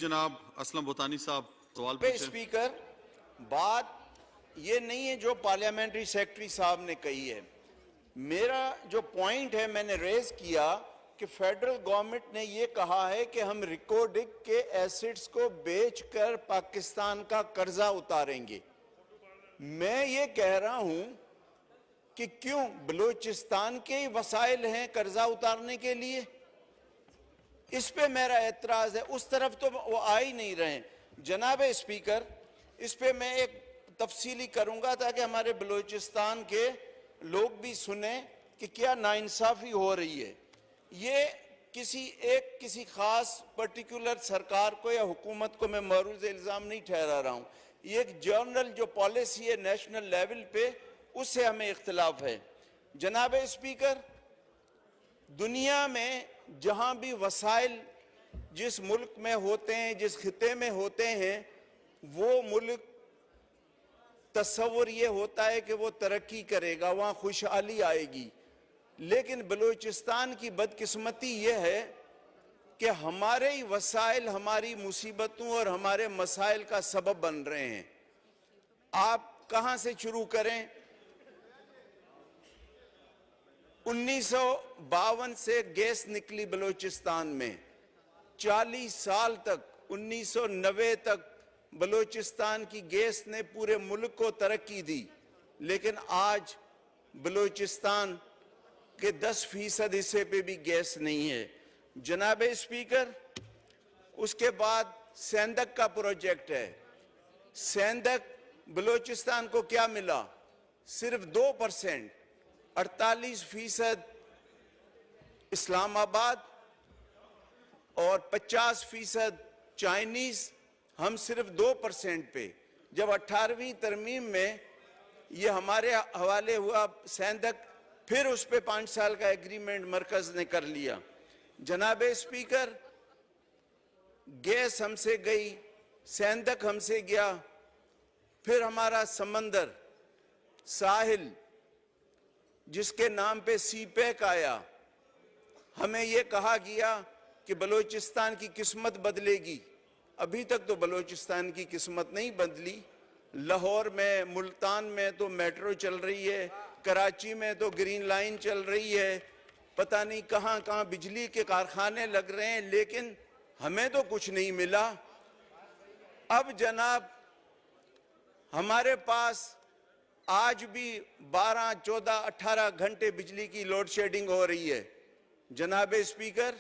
जनाब असलम भूतानी साहब सवाल पे पूछें। स्पीकर, बात ये नहीं है जो पार्लियामेंट्री सेक्रेटरी साहब ने कही है। मेरा जो पॉइंट है मैंने रेज किया कि फेडरल गवर्नमेंट ने ये कहा है कि हम रिकोडिक के एसेट्स को बेचकर पाकिस्तान का कर्जा उतारेंगे। मैं ये कह रहा हूं कि क्यों बलूचिस्तान के ही वसाइल हैं कर्जा उतारने के लिए। इस पे मेरा एतराज है, उस तरफ तो वो आ ही नहीं रहे। जनाब स्पीकर, इस पे मैं एक तफसीली करूंगा ताकि हमारे बलूचिस्तान के लोग भी सुने कि क्या नाइंसाफी हो रही है। ये किसी खास पर्टिकुलर सरकार को या हुकूमत को मैं मरूज इल्ज़ाम नहीं ठहरा रहा हूं। ये एक जनरल जो पॉलिसी है नेशनल लेवल पे, उससे हमें इख्तिलाफ है। जनाब स्पीकर, दुनिया में जहां भी वसाइल जिस मुल्क में होते हैं, जिस खिते में होते हैं, वो मुल्क तस्वुर ये होता है कि वो तरक्की करेगा, वहां खुशहाली आएगी। लेकिन बलूचिस्तान की बदकिस्मती ये है कि हमारे ही वसाइल हमारी मुसीबतों और हमारे मसाइल का सबब बन रहे हैं। आप कहां से शुरू करें? 1952 से गैस निकली बलूचिस्तान में, 40 साल तक 1990 तक बलूचिस्तान की गैस ने पूरे मुल्क को तरक्की दी। लेकिन आज बलूचिस्तान के 10% हिस्से पे भी गैस नहीं है। जनाब स्पीकर, उसके बाद सेंधक का प्रोजेक्ट है। सेंधक बलूचिस्तान को क्या मिला? सिर्फ 2%। 48% इस्लामाबाद और 50% चाइनीज, हम सिर्फ 2% पे। जब 18वीं तरमीम में ये हमारे हवाले हुआ सेंधक, फिर उस पे 5 साल का एग्रीमेंट मरकज ने कर लिया। जनाब स्पीकर, गैस हमसे गई, सेंधक हमसे गया, फिर हमारा समंदर साहिल जिसके नाम पे सीपैक आया, हमें यह कहा गया कि बलूचिस्तान की किस्मत बदलेगी। अभी तक तो बलूचिस्तान की किस्मत नहीं बदली। लाहौर में, मुल्तान में तो मेट्रो चल रही है, कराची में तो ग्रीन लाइन चल रही है, पता नहीं कहां कहां बिजली के कारखाने लग रहे हैं, लेकिन हमें तो कुछ नहीं मिला। अब जनाब, हमारे पास आज भी 12, 14, 18 घंटे बिजली की लोड शेडिंग हो रही है। जनाब स्पीकर,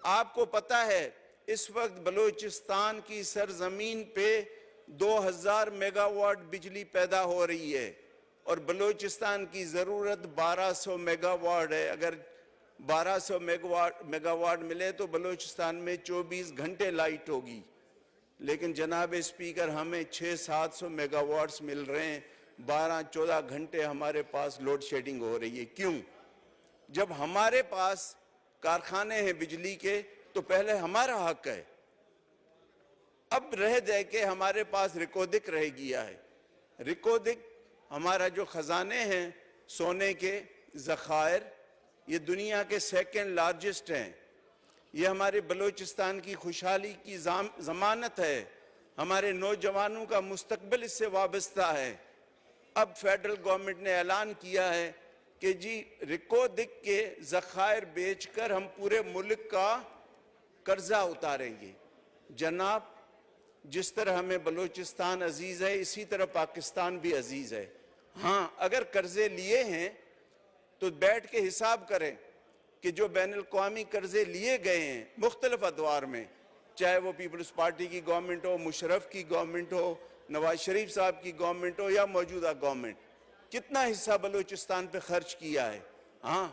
आपको पता है इस वक्त बलूचिस्तान की सरजमीन पे 2000 मेगावाट बिजली पैदा हो रही है और बलूचिस्तान की ज़रूरत 1200 मेगावाट है। अगर 1200 मेगावाट मिले तो बलूचिस्तान में 24 घंटे लाइट होगी। लेकिन जनाब स्पीकर, हमें 600-700 मेगावाट्स मिल रहे हैं। 12-14 घंटे हमारे पास लोड शेडिंग हो रही है। क्यों? जब हमारे पास कारखाने हैं बिजली के तो पहले हमारा हक है। अब रह दे के हमारे पास रिकोदिक रह गया है। रिकोदिक हमारा जो खजाने हैं सोने के ज़खायर, ये दुनिया के 2nd लार्जेस्ट हैं। ये हमारे बलूचिस्तान की खुशहाली की जमानत है। हमारे नौजवानों का मुस्तकबिल इससे वाबस्ता है। अब फेडरल गवर्नमेंट ने ऐलान किया है कि जी रिकोदिक के ज़खायर बेचकर हम पूरे मुल्क का कर्जा उतारेंगे। जनाब, जिस तरह हमें बलूचिस्तान अजीज है, इसी तरह पाकिस्तान भी अजीज है। हाँ, अगर कर्जे लिए हैं तो बैठ के हिसाब करें कि जो बैनुल-अक़वामी कर्जे लिए गए हैं मुख्तलिफ अदवार में, चाहे वो पीपल्स पार्टी की गवर्नमेंट हो, मुशर्रफ की गवर्नमेंट हो, नवाज शरीफ साहब की गवर्नमेंट हो या मौजूदा गवर्नमेंट, कितना हिस्सा बलूचिस्तान पे खर्च किया है? हाँ,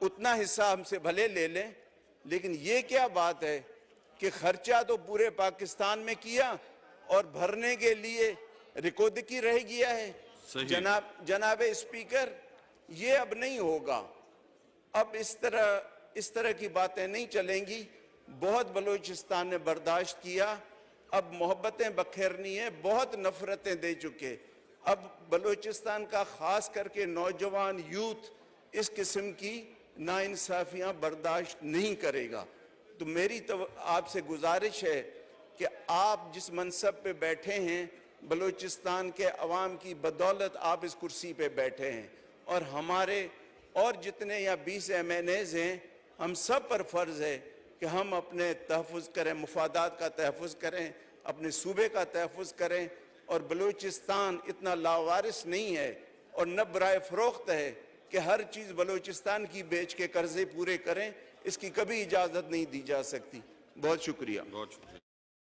उतना हिस्सा हमसे भले ले लें, लेकिन ये क्या बात है कि खर्चा तो पूरे पाकिस्तान में किया और भरने के लिए रिकोदिक ही रह गया है। जनाब स्पीकर, ये अब नहीं होगा। अब इस तरह की बातें नहीं चलेंगी। बहुत बलूचिस्तान ने बर्दाश्त किया, अब मोहब्बतें बखेरनी है, बहुत नफरतें दे चुके। अब बलूचिस्तान का खास करके नौजवान यूथ इस किस्म की नाइंसाफियां बर्दाश्त नहीं करेगा। तो मेरी तो आपसे गुजारिश है कि आप जिस मनसब पे बैठे हैं, बलूचिस्तान के अवाम की बदौलत आप इस कुर्सी पे बैठे हैं, और हमारे और जितने यहाँ 20 MNAs हैं, हम सब पर फर्ज है कि हम अपने तहफ़्फ़ुज़ करें, मुफादात का तहफ़्फ़ुज़ करें, अपने सूबे का तहफ़्फ़ुज़ करें। और बलूचिस्तान इतना लावारिस नहीं है और न बराए फ़रोख्त है कि हर चीज़ बलूचिस्तान की बेच के कर्जे पूरे करें। इसकी कभी इजाज़त नहीं दी जा सकती। बहुत शुक्रिया। बहुत शुक्रिया।